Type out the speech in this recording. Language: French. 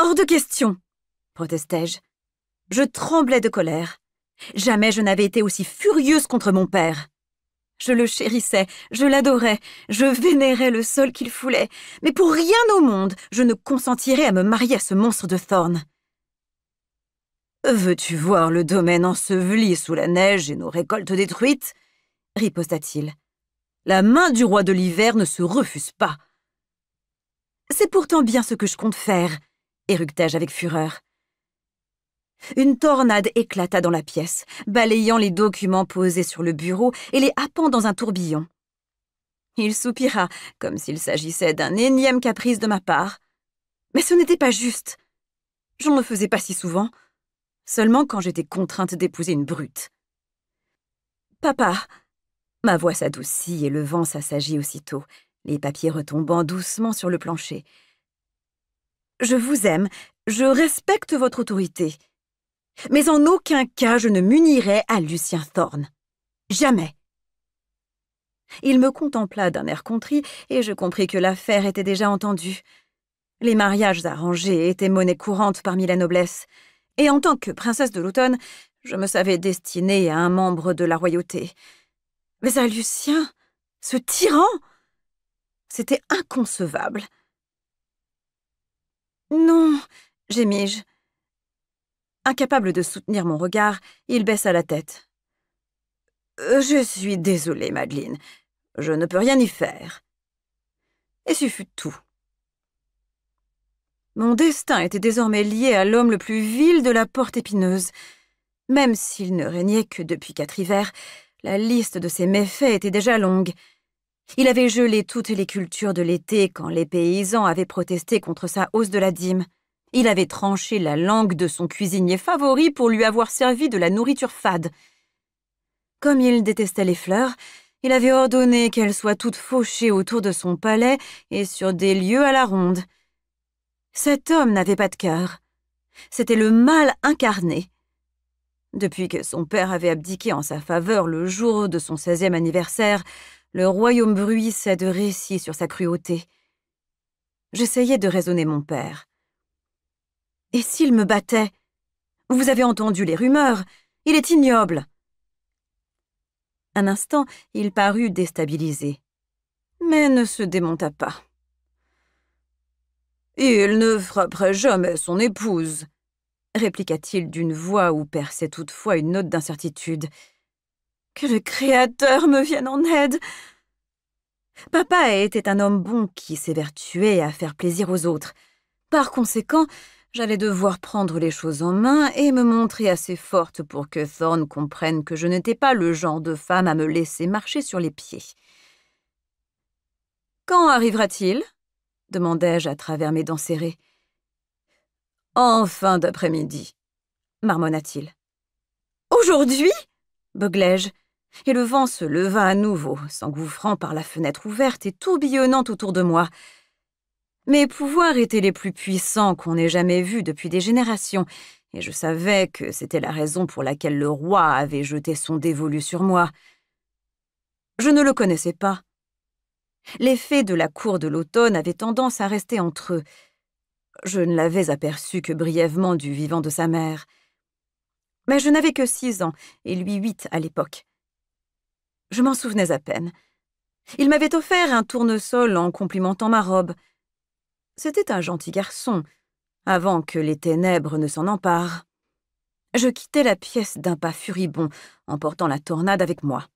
Hors de question, protestai-je. Je tremblais de colère. Jamais je n'avais été aussi furieuse contre mon père. Je le chérissais, je l'adorais, je vénérais le sol qu'il foulait, mais pour rien au monde, je ne consentirais à me marier à ce monstre de Thorn. Veux-tu voir le domaine enseveli sous la neige et nos récoltes détruites? Riposta-t-il. La main du roi de l'hiver ne se refuse pas. C'est pourtant bien ce que je compte faire, éructai-je avec fureur. Une tornade éclata dans la pièce, balayant les documents posés sur le bureau et les happant dans un tourbillon. Il soupira, comme s'il s'agissait d'un énième caprice de ma part. Mais ce n'était pas juste. Je ne le faisais pas si souvent, seulement quand j'étais contrainte d'épouser une brute. « Papa !» Ma voix s'adoucit et le vent s'assagit aussitôt, les papiers retombant doucement sur le plancher. « Je vous aime, je respecte votre autorité. Mais en aucun cas je ne m'unirai à Lucien Thorn. Jamais. » Il me contempla d'un air contrit et je compris que l'affaire était déjà entendue. Les mariages arrangés étaient monnaie courante parmi la noblesse, et en tant que princesse de l'automne, je me savais destinée à un membre de la royauté. Mais à Lucien, ce tyran, c'était inconcevable. « Non, gémis-je. » Incapable de soutenir mon regard, il baissa la tête. « Je suis désolée, Madeleine. Je ne peux rien y faire. » Et ce fut tout. Mon destin était désormais lié à l'homme le plus vil de la porte épineuse. Même s'il ne régnait que depuis 4 hivers, la liste de ses méfaits était déjà longue. Il avait gelé toutes les cultures de l'été quand les paysans avaient protesté contre sa hausse de la dîme. Il avait tranché la langue de son cuisinier favori pour lui avoir servi de la nourriture fade. Comme il détestait les fleurs, il avait ordonné qu'elles soient toutes fauchées autour de son palais et sur des lieux à la ronde. Cet homme n'avait pas de cœur. C'était le mal incarné. Depuis que son père avait abdiqué en sa faveur le jour de son 16e anniversaire, le royaume bruissait de récits sur sa cruauté. J'essayais de raisonner mon père. Et s'il me battait? Vous avez entendu les rumeurs. Il est ignoble. Un instant, il parut déstabilisé, mais ne se démonta pas. « Il ne frapperait jamais son épouse, » répliqua-t-il d'une voix où perçait toutefois une note d'incertitude. « Que le Créateur me vienne en aide !» Papa était un homme bon qui s'évertuait à faire plaisir aux autres. Par conséquent, j'allais devoir prendre les choses en main et me montrer assez forte pour que Thorn comprenne que je n'étais pas le genre de femme à me laisser marcher sur les pieds. « Quand arrivera-t-il » demandai-je à travers mes dents serrées. « En fin d'après-midi » marmonna-t-il. « Aujourd'hui » beuglai-je, et le vent se leva à nouveau, s'engouffrant par la fenêtre ouverte et tourbillonnant autour de moi. Mes pouvoirs étaient les plus puissants qu'on ait jamais vus depuis des générations, et je savais que c'était la raison pour laquelle le roi avait jeté son dévolu sur moi. Je ne le connaissais pas. Les fées de la cour de l'automne avaient tendance à rester entre eux. Je ne l'avais aperçu que brièvement du vivant de sa mère. Mais je n'avais que 6 ans, et lui 8 à l'époque. Je m'en souvenais à peine. Il m'avait offert un tournesol en complimentant ma robe. C'était un gentil garçon, avant que les ténèbres ne s'en emparent. Je quittai la pièce d'un pas furibond, emportant la tornade avec moi.